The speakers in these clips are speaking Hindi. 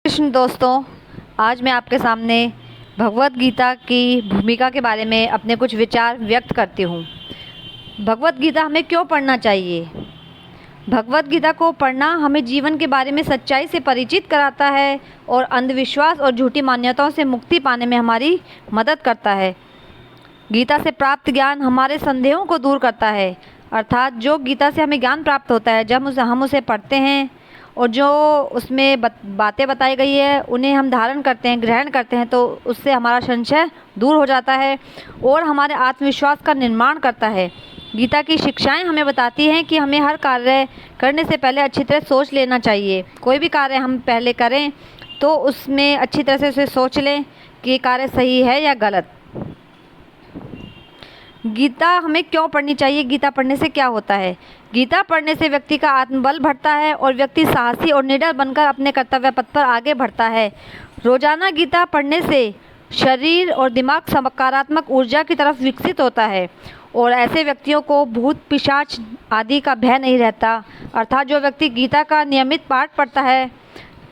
कृष्ण दोस्तों, आज मैं आपके सामने भगवत गीता की भूमिका के बारे में अपने कुछ विचार व्यक्त करती हूँ। भगवत गीता हमें क्यों पढ़ना चाहिए? भगवत गीता को पढ़ना हमें जीवन के बारे में सच्चाई से परिचित कराता है और अंधविश्वास और झूठी मान्यताओं से मुक्ति पाने में हमारी मदद करता है। गीता से प्राप्त ज्ञान हमारे संदेहों को दूर करता है, अर्थात जो गीता से हमें ज्ञान प्राप्त होता है, जब हम उसे पढ़ते हैं और जो उसमें बातें बताई गई है उन्हें हम धारण करते हैं, ग्रहण करते हैं, तो उससे हमारा संशय दूर हो जाता है और हमारे आत्मविश्वास का निर्माण करता है। गीता की शिक्षाएं हमें बताती हैं कि हमें हर कार्य करने से पहले अच्छी तरह सोच लेना चाहिए। कोई भी कार्य हम पहले करें तो उसमें अच्छी तरह से उसे सोच लें कि ये कार्य सही है या गलत। गीता हमें क्यों पढ़नी चाहिए? गीता पढ़ने से क्या होता है? गीता पढ़ने से व्यक्ति का आत्मबल बढ़ता है और व्यक्ति साहसी और निडर बनकर अपने कर्तव्य पथ पर आगे बढ़ता है। रोजाना गीता पढ़ने से शरीर और दिमाग सकारात्मक ऊर्जा की तरफ विकसित होता है और ऐसे व्यक्तियों को भूत पिशाच आदि का भय नहीं रहता। अर्थात जो व्यक्ति गीता का नियमित पाठ पढ़ता है,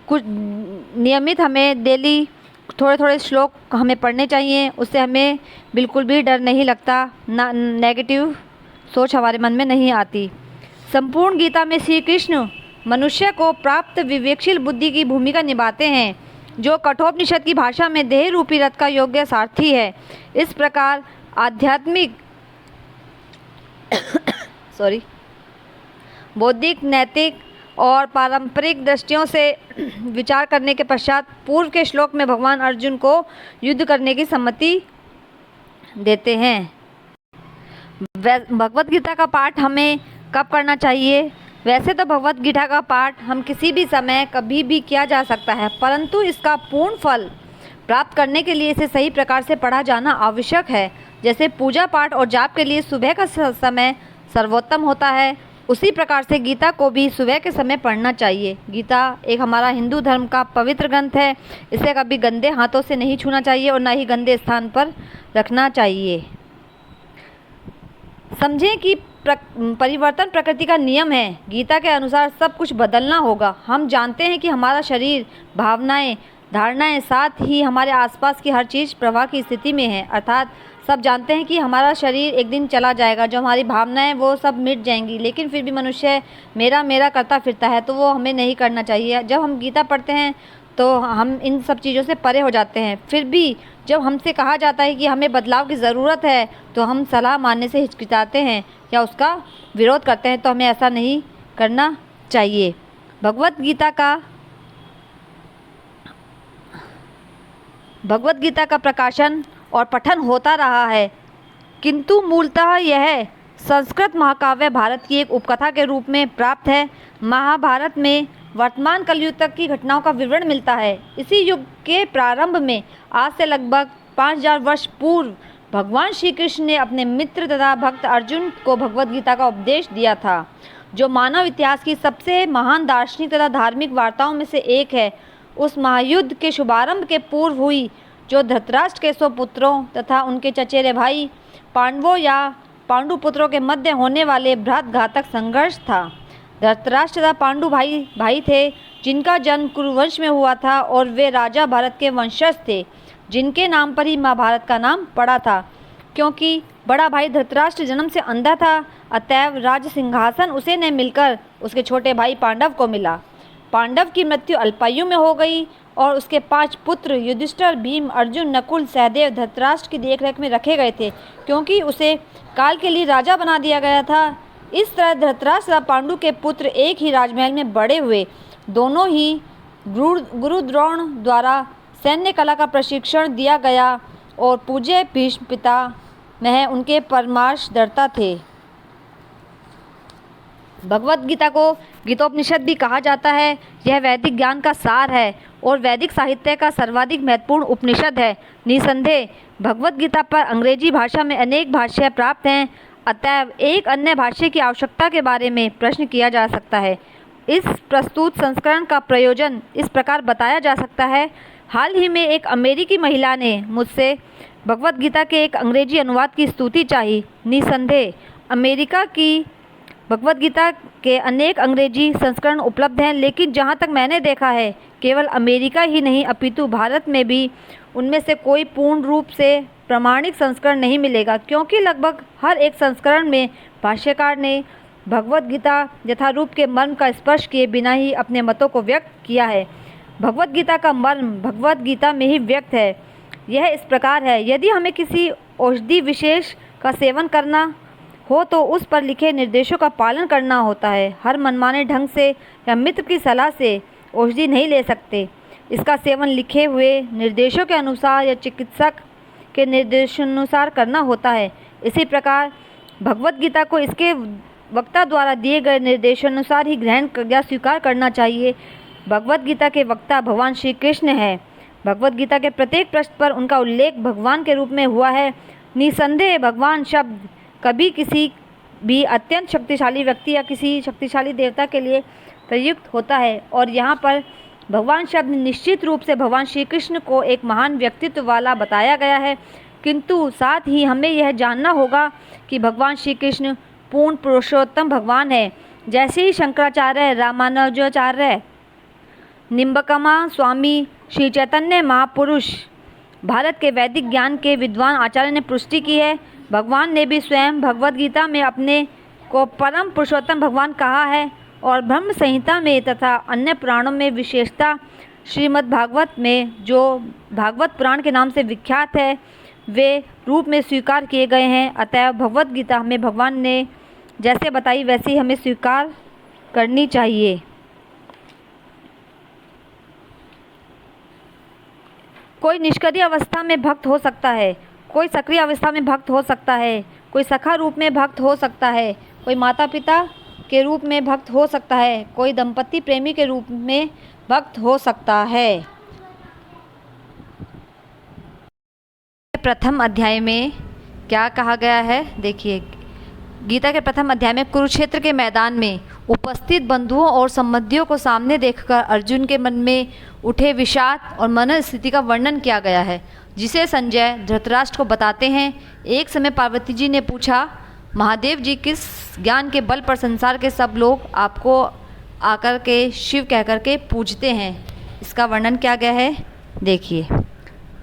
कुछ नियमित हमें डेली थोड़े थोड़े श्लोक हमें पढ़ने चाहिए, उससे हमें बिल्कुल भी डर नहीं लगता, ना नेगेटिव सोच हमारे मन में नहीं आती। संपूर्ण गीता में श्री कृष्ण मनुष्य को प्राप्त विवेकशील बुद्धि की भूमिका निभाते हैं, जो कठोपनिषद की भाषा में देह रूपी रथ का योग्य सारथी है। इस प्रकार आध्यात्मिक बौद्धिक, नैतिक और पारंपरिक दृष्टियों से विचार करने के पश्चात पूर्व के श्लोक में भगवान अर्जुन को युद्ध करने की सम्मति देते हैं। भगवत गीता का पाठ हमें कब करना चाहिए? वैसे तो भगवत गीता का पाठ हम किसी भी समय कभी भी किया जा सकता है, परंतु इसका पूर्ण फल प्राप्त करने के लिए इसे सही प्रकार से पढ़ा जाना आवश्यक है। जैसे पूजा पाठ और जाप के लिए सुबह का समय सर्वोत्तम होता है, उसी प्रकार से गीता को भी सुबह के समय पढ़ना चाहिए। गीता एक हमारा हिंदू धर्म का पवित्र ग्रंथ है। इसे कभी गंदे हाथों से नहीं छूना चाहिए और न ही गंदे स्थान पर रखना चाहिए। समझें कि परिवर्तन प्रकृति का नियम है। गीता के अनुसार सब कुछ बदलना होगा। हम जानते हैं कि हमारा शरीर, भावनाएं, धारणाएं, साथ ही हमारे आसपास की हर चीज़ प्रवाह की स्थिति में है। अर्थात सब जानते हैं कि हमारा शरीर एक दिन चला जाएगा, जो हमारी भावनाएं वो सब मिट जाएंगी, लेकिन फिर भी मनुष्य मेरा मेरा करता फिरता है, तो वो हमें नहीं करना चाहिए। जब हम गीता पढ़ते हैं तो हम इन सब चीज़ों से परे हो जाते हैं। फिर भी जब हमसे कहा जाता है कि हमें बदलाव की ज़रूरत है, तो हम सलाह मानने से हिचकिचाते हैं या उसका विरोध करते हैं, तो हमें ऐसा नहीं करना चाहिए। भगवत गीता का प्रकाशन और पठन होता रहा है, किंतु मूलतः यह संस्कृत महाकाव्य भारत की एक उपकथा के रूप में प्राप्त है। महाभारत में वर्तमान कलयुग तक की घटनाओं का विवरण मिलता है। इसी युग के प्रारंभ में, आज से लगभग 5000 वर्ष पूर्व, भगवान श्री कृष्ण ने अपने मित्र तथा भक्त अर्जुन को भगवत गीता का उपदेश दिया था, जो मानव इतिहास की सबसे महान दार्शनिक तथा धार्मिक वार्ताओं में से एक है। उस महायुद्ध के शुभारंभ के पूर्व हुई, जो धृतराष्ट्र के 100 पुत्रों तथा उनके चचेरे भाई पांडवों या पांडुपुत्रों के मध्य होने वाले बृहद घातक संघर्ष था। धृतराष्ट्र तथा पांडु भाई थे, जिनका जन्म कुरुवंश में हुआ था और वे राजा भरत के वंशज थे, जिनके नाम पर ही महाभारत का नाम पड़ा था। क्योंकि बड़ा भाई धृतराष्ट्र जन्म से अंधा था, अतएव राज सिंहासन उसे न मिलकर उसके छोटे भाई पांडव को मिला। पांडव की मृत्यु अल्पायु में हो गई और उसके 5 पुत्र युधिष्ठिर, भीम, अर्जुन, नकुल, सहदेव धृतराष्ट्र की देखरेख में रखे गए थे, क्योंकि उसे काल के लिए राजा बना दिया गया था। इस तरह धृतराष्ट्र और पांडु के पुत्र एक ही राजमहल में बड़े हुए। दोनों ही गुरु द्रोण द्वारा सैन्य कला का प्रशिक्षण दिया गया और पूज्य भीष्म पितामह उनके परमार्शदर्ता थे। भगवत गीता को गीतोपनिषद भी कहा जाता है। यह वैदिक ज्ञान का सार है और वैदिक साहित्य का सर्वाधिक महत्वपूर्ण उपनिषद है। निसंदेह भगवत गीता पर अंग्रेजी भाषा में अनेक भाष्य प्राप्त हैं, अतएव एक अन्य भाष्य की आवश्यकता के बारे में प्रश्न किया जा सकता है। इस प्रस्तुत संस्करण का प्रयोजन इस प्रकार बताया जा सकता है। हाल ही में एक अमेरिकी महिला ने मुझसे भगवत गीता के एक अंग्रेजी अनुवाद की स्तुति चाही। निसंदेह अमेरिका की भगवद गीता के अनेक अंग्रेजी संस्करण उपलब्ध हैं, लेकिन जहाँ तक मैंने देखा है केवल अमेरिका ही नहीं अपितु भारत में भी उनमें से कोई पूर्ण रूप से प्रामाणिक संस्करण नहीं मिलेगा, क्योंकि लगभग हर एक संस्करण में भाष्यकार ने भगवद गीता यथारूप के मर्म का स्पर्श किए बिना ही अपने मतों को व्यक्त किया है। भगवद गीता का मर्म भगवद गीता में ही व्यक्त है। यह इस प्रकार है, यदि हमें किसी औषधि विशेष का सेवन करना हो तो उस पर लिखे निर्देशों का पालन करना होता है। हर मनमाने ढंग से या मित्र की सलाह से औषधि नहीं ले सकते। इसका सेवन लिखे हुए निर्देशों के अनुसार या चिकित्सक के निर्देशानुसार करना होता है। इसी प्रकार भगवद गीता को इसके वक्ता द्वारा दिए गए निर्देशानुसार ही ग्रहण या स्वीकार करना चाहिए। भगवद गीता के वक्ता भगवान श्री कृष्ण है। भगवद गीता के प्रत्येक पृष्ठ पर उनका उल्लेख भगवान के रूप में हुआ है। निसंदेह भगवान शब्द कभी किसी भी अत्यंत शक्तिशाली व्यक्ति या किसी शक्तिशाली देवता के लिए प्रयुक्त होता है, और यहाँ पर भगवान शब्द निश्चित रूप से भगवान श्री कृष्ण को एक महान व्यक्तित्व वाला बताया गया है। किंतु साथ ही हमें यह जानना होगा कि भगवान श्री कृष्ण पूर्ण पुरुषोत्तम भगवान है। जैसे ही शंकराचार्य, रामानुजाचार्य, निम्बकमा स्वामी, श्री चैतन्य महापुरुष, भारत के वैदिक ज्ञान के विद्वान आचार्य ने पुष्टि की है, भगवान ने भी स्वयं भगवद गीता में अपने को परम पुरुषोत्तम भगवान कहा है, और ब्रह्म संहिता में तथा अन्य पुराणों में, विशेषता श्रीमद् भागवत में जो भागवत पुराण के नाम से विख्यात है, वे रूप में स्वीकार किए गए हैं। अतः भगवद गीता हमें भगवान ने जैसे बताई वैसे ही हमें स्वीकार करनी चाहिए। कोई निष्क्रिय अवस्था में भक्त हो सकता है, कोई सक्रिय अवस्था में भक्त हो सकता है, कोई सखा रूप में भक्त हो सकता है, कोई माता पिता के रूप में भक्त हो सकता है, कोई दंपति प्रेमी के रूप में भक्त हो सकता है। प्रथम अध्याय में क्या कहा गया है देखिए। गीता के प्रथम अध्याय में कुरुक्षेत्र के मैदान में उपस्थित बंधुओं और संबंधियों को सामने देखकर अर्जुन के मन में उठे विषाद और मन स्थिति का वर्णन किया गया है, जिसे संजय धृतराष्ट्र को बताते हैं। एक समय पार्वती जी ने पूछा, महादेव जी, किस ज्ञान के बल पर संसार के सब लोग आपको आकर के शिव कहकर के पूजते हैं? इसका वर्णन किया गया है, देखिए।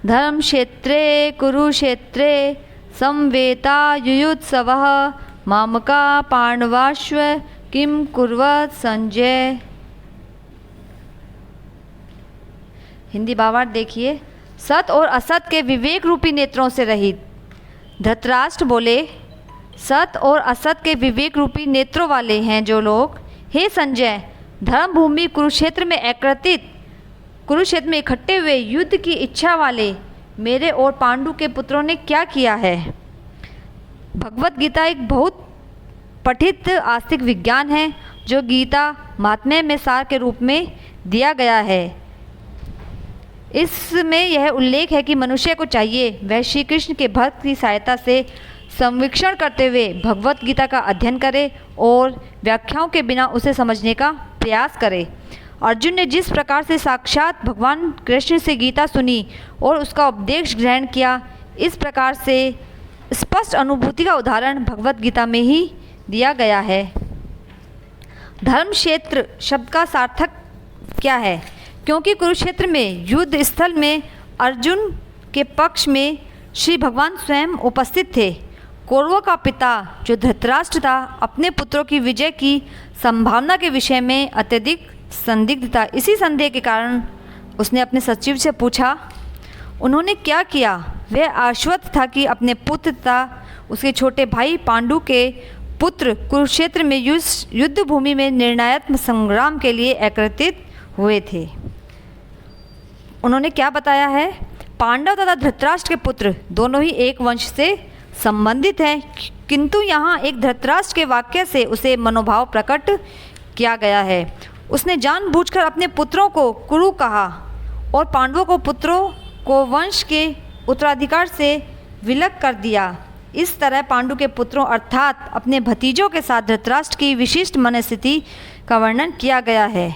धर्म क्षेत्रे कुरुक्षेत्रे संवेतायुयुत्सवः मामका पांडवाश्व किम कुर्वत संजय। हिंदी भावार्थ देखिए। सत और असत के विवेक रूपी नेत्रों से रहित धृतराष्ट्र बोले, सत और असत के विवेक रूपी नेत्रों वाले हैं जो लोग, हे संजय, धर्म भूमि कुरुक्षेत्र में एकत्रित, कुरुक्षेत्र में इकट्ठे हुए युद्ध की इच्छा वाले मेरे और पांडु के पुत्रों ने क्या किया है। भगवत गीता एक बहुत पठित आस्तिक विज्ञान है जो गीता महात्म्य में सार के रूप में दिया गया है। इसमें यह उल्लेख है कि मनुष्य को चाहिए वह श्री कृष्ण के भक्त की सहायता से संवीक्षण करते हुए भगवत गीता का अध्ययन करे और व्याख्याओं के बिना उसे समझने का प्रयास करे। अर्जुन ने जिस प्रकार से साक्षात भगवान कृष्ण से गीता सुनी और उसका उपदेश ग्रहण किया, इस प्रकार से स्पष्ट अनुभूति का उदाहरण भगवत गीता में ही दिया गया है। धर्म क्षेत्र शब्द का सार्थक क्या है? क्योंकि कुरुक्षेत्र में युद्ध स्थल में अर्जुन के पक्ष में श्री भगवान स्वयं उपस्थित थे। कौरवों का पिता जो धृतराष्ट्र था, अपने पुत्रों की विजय की संभावना के विषय में अत्यधिक संदिग्ध था। इसी संदेह के कारण उसने अपने सचिव से पूछा। उन्होंने क्या किया? वह आश्वस्त था कि अपने पुत्र तथा उसके छोटे भाई पांडु के पुत्र कुरुक्षेत्र में युद्ध भूमि में निर्णायक संग्राम के लिए एकत्रित हुए थे। उन्होंने क्या बताया है? पांडव तथा धृतराष्ट्र के पुत्र दोनों ही एक वंश से संबंधित हैं, किंतु यहाँ एक धृतराष्ट्र के वाक्य से उसे मनोभाव प्रकट किया गया है। उसने जानबूझकर अपने पुत्रों को कुरु कहा और पांडवों को पुत्रों को वंश के उत्तराधिकार से विलग कर दिया। इस तरह पांडु के पुत्रों अर्थात अपने भतीजों के साथ धृतराष्ट्र की विशिष्ट मनस्थिति का वर्णन किया गया है।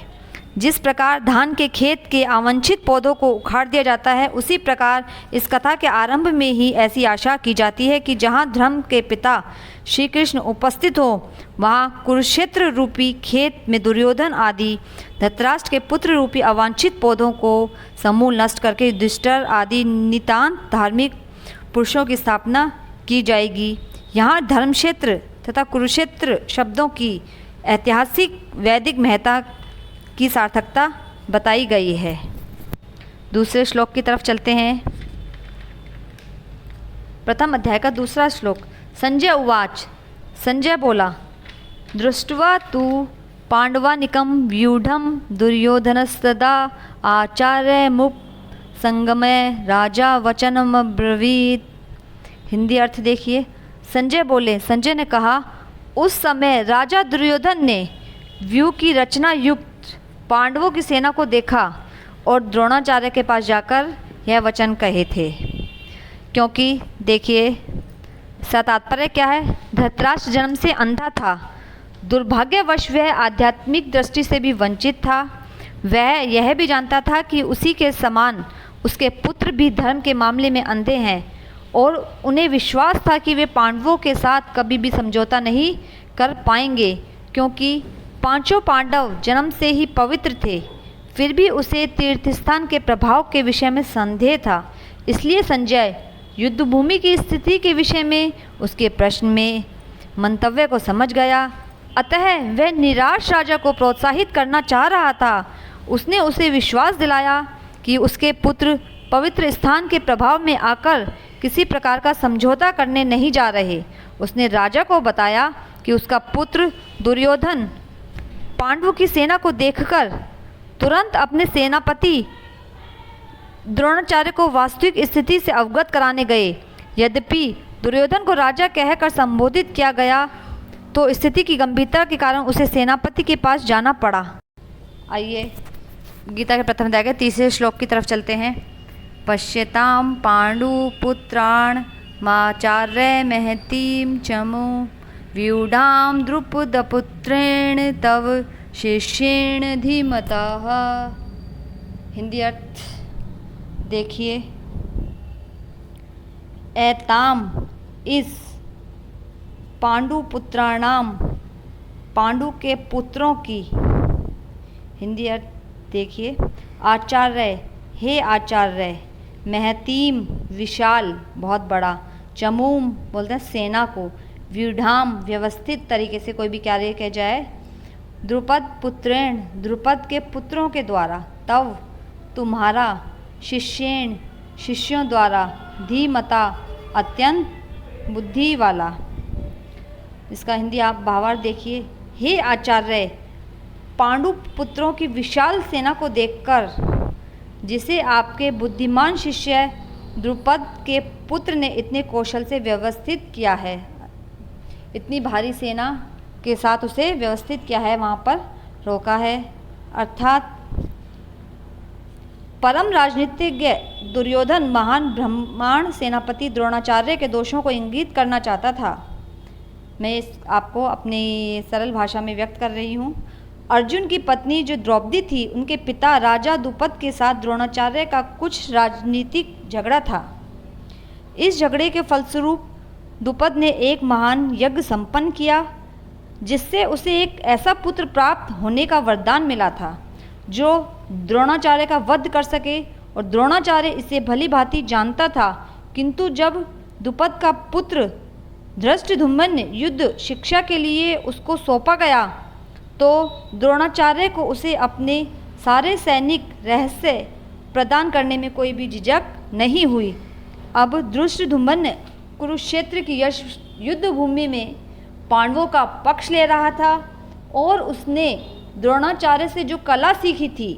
जिस प्रकार धान के खेत के अवांछित पौधों को उखाड़ दिया जाता है, उसी प्रकार इस कथा के आरंभ में ही ऐसी आशा की जाती है कि जहाँ धर्म के पिता श्री कृष्ण उपस्थित हो, वहाँ कुरुक्षेत्र रूपी खेत में दुर्योधन आदि धृतराष्ट्र के पुत्र रूपी अवांछित पौधों को समूल नष्ट करके युधिष्ठिर आदि नितांत धार्मिक पुरुषों की स्थापना की जाएगी। यहाँ धर्मक्षेत्र तथा कुरुक्षेत्र शब्दों की ऐतिहासिक वैदिक महत्ता की सार्थकता बताई गई है। दूसरे श्लोक की तरफ चलते हैं। प्रथम अध्याय का दूसरा श्लोक। संजय उवाच, संजय बोला, दृष्ट्वा तु पांडवानिकं व्यूढ़ं दुर्योधनस्तदा आचार्यमुप संगमय राजा वचनमब्रवीत। हिंदी अर्थ देखिए। संजय बोले, संजय ने कहा, उस समय राजा दुर्योधन ने व्यू की रचना युक्त पांडवों की सेना को देखा और द्रोणाचार्य के पास जाकर यह वचन कहे थे। क्योंकि देखिए इसका तात्पर्य क्या है। धृतराष्ट्र जन्म से अंधा था, दुर्भाग्यवश वह आध्यात्मिक दृष्टि से भी वंचित था। वह यह भी जानता था कि उसी के समान उसके पुत्र भी धर्म के मामले में अंधे हैं और उन्हें विश्वास था कि वे पांडवों के साथ कभी भी समझौता नहीं कर पाएंगे, क्योंकि पांचों पांडव जन्म से ही पवित्र थे। फिर भी उसे तीर्थस्थान के प्रभाव के विषय में संदेह था। इसलिए संजय युद्धभूमि की स्थिति के विषय में उसके प्रश्न में मंतव्य को समझ गया। अतः वह निराश राजा को प्रोत्साहित करना चाह रहा था। उसने उसे विश्वास दिलाया कि उसके पुत्र पवित्र स्थान के प्रभाव में आकर किसी प्रकार का समझौता करने नहीं जा रहे। उसने राजा को बताया कि उसका पुत्र दुर्योधन पांडवों की सेना को देखकर तुरंत अपने सेनापति द्रोणाचार्य को वास्तविक स्थिति से अवगत कराने गए। यद्यपि दुर्योधन को राजा कहकर संबोधित किया गया, तो स्थिति की गंभीरता के कारण उसे सेनापति के पास जाना पड़ा। आइए गीता के प्रथम अध्याय के तीसरे श्लोक की तरफ चलते हैं। पश्यताम पांडुपुत्राण माचार्य महतीम चमु व्यूढ़ां द्रुपदपुत्रेण तव शिष्येण धीमतः। हिंदी अर्थ देखिए। एताम इस पांडुपुत्राणाम पांडु के पुत्रों की। हिंदी अर्थ देखिए। आचार्य हे आचार्य, महतीम विशाल बहुत बड़ा, चमूम बोलते हैं सेना को, व्यूढ़ाम व्यवस्थित तरीके से कोई भी कार्य किया जाए, द्रुपद पुत्रेण द्रुपद के पुत्रों के द्वारा, तव तुम्हारा, शिष्येण शिष्यों द्वारा, धीमता अत्यंत बुद्धि वाला। इसका हिंदी आप भावार्थ देखिए। हे आचार्य, पांडु पुत्रों की विशाल सेना को देखकर जिसे आपके बुद्धिमान शिष्य द्रुपद के पुत्र ने इतने कौशल से व्यवस्थित किया है, इतनी भारी सेना के साथ उसे व्यवस्थित किया है, वहाँ पर रोका है। अर्थात परम राजनीतिज्ञ दुर्योधन महान ब्रह्मांड सेनापति द्रोणाचार्य के दोषों को इंगित करना चाहता था। मैं आपको अपनी सरल भाषा में व्यक्त कर रही हूँ। अर्जुन की पत्नी जो द्रौपदी थी, उनके पिता राजा द्रुपद के साथ द्रोणाचार्य का कुछ राजनीतिक झगड़ा था। इस झगड़े के फलस्वरूप द्रुपद ने एक महान यज्ञ संपन्न किया, जिससे उसे एक ऐसा पुत्र प्राप्त होने का वरदान मिला था जो द्रोणाचार्य का वध कर सके, और द्रोणाचार्य इसे भली भांति जानता था। किंतु जब द्रुपद का पुत्र धृष्टद्युम्न युद्ध शिक्षा के लिए उसको सौंपा गया, तो द्रोणाचार्य को उसे अपने सारे सैनिक रहस्य प्रदान करने में कोई भी झिझक नहीं हुई। अब धृष्टद्युम्न कुरुक्षेत्र की युद्ध भूमि में पांडवों का पक्ष ले रहा था, और उसने द्रोणाचार्य से जो कला सीखी थी,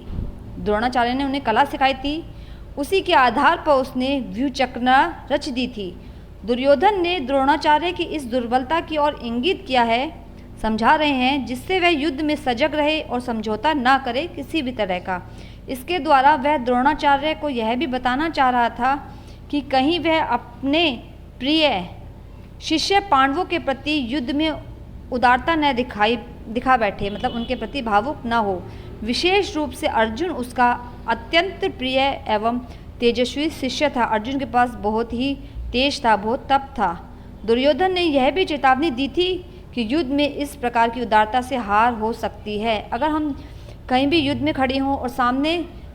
द्रोणाचार्य ने उन्हें कला सिखाई थी, उसी के आधार पर उसने व्यूचक्र रच दी थी। दुर्योधन ने द्रोणाचार्य की इस दुर्बलता की ओर इंगित किया है, समझा रहे हैं, जिससे वह युद्ध में सजग रहे और समझौता ना करे किसी भी तरह का। इसके द्वारा वह द्रोणाचार्य को यह भी बताना चाह रहा था कि कहीं वह अपने प्रिय शिष्य पांडवों के प्रति युद्ध में उदारता न दिखा बैठे, मतलब उनके प्रति भावुक न हो, विशेष रूप से अर्जुन उसका अत्यंत प्रिय एवं तेजस्वी शिष्य था। अर्जुन के पास बहुत ही तेज था, बहुत तप था। दुर्योधन ने यह भी चेतावनी दी थी कि युद्ध में इस प्रकार की उदारता से हार हो सकती है। अगर हम कहीं भी युद्ध में खड़े हों और सामने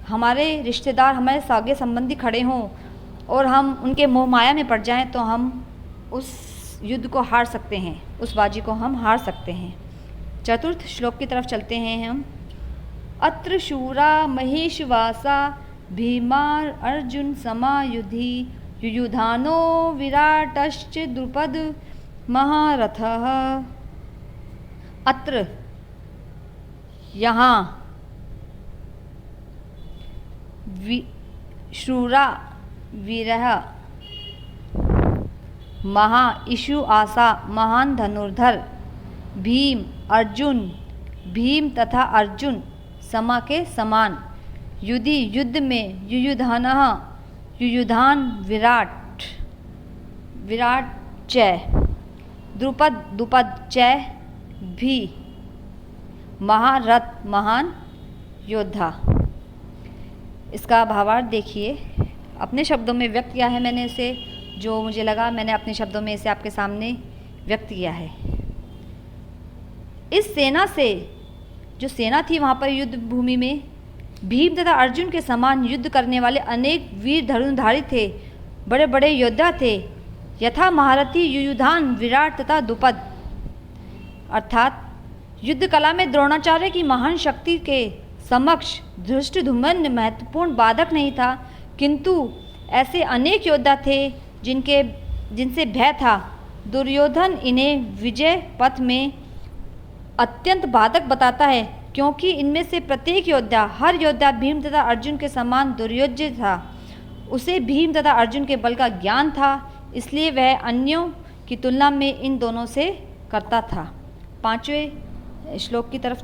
हमारे रिश्तेदार, हमारे सागे संबंधी खड़े हों और हम उनके मोह माया में पड़ जाएं, तो हम उस युद्ध को हार सकते हैं, उस बाजी को हम हार सकते हैं। चतुर्थ श्लोक की तरफ चलते हैं हम। अत्र शूरा महेशवासा भीमार अर्जुन समायुधि युयुधानो विराटश्च द्रुपद महारथः। अत्र यहाँ शूरा वीरः महा इषु आसा महान धनुर्धर भीम अर्जुन, भीम तथा अर्जुन समा के समान, युधि युद्ध में, युयुधानः युयुधान, विराट विराट च, द्रुपद द्रुपद च भी, महारथ महान योद्धा। इसका भावार्थ देखिए, अपने शब्दों में व्यक्त किया है मैंने इसे, जो मुझे लगा मैंने अपने शब्दों में इसे आपके सामने व्यक्त किया है। इस सेना से, जो सेना थी वहाँ पर युद्ध भूमि में, भीम तथा अर्जुन के समान युद्ध करने वाले अनेक वीर धनुर्धारी थे, बड़े बड़े योद्धा थे, यथा महारथी युयुधान, विराट तथा द्रुपद। अर्थात युद्ध कला में द्रोणाचार्य की महान शक्ति के समक्ष धृष्टद्युम्न महत्वपूर्ण बाधक नहीं था, किंतु ऐसे अनेक योद्धा थे जिनसे भय था। दुर्योधन इन्हें विजय पथ में अत्यंत बाधक बताता है, क्योंकि इनमें से प्रत्येक योद्धा, हर योद्धा भीम तथा अर्जुन के समान दुर्योध्य था। उसे भीम तथा अर्जुन के बल का ज्ञान था, इसलिए वह अन्यों की तुलना में इन दोनों से करता था। 5वें श्लोक की तरफ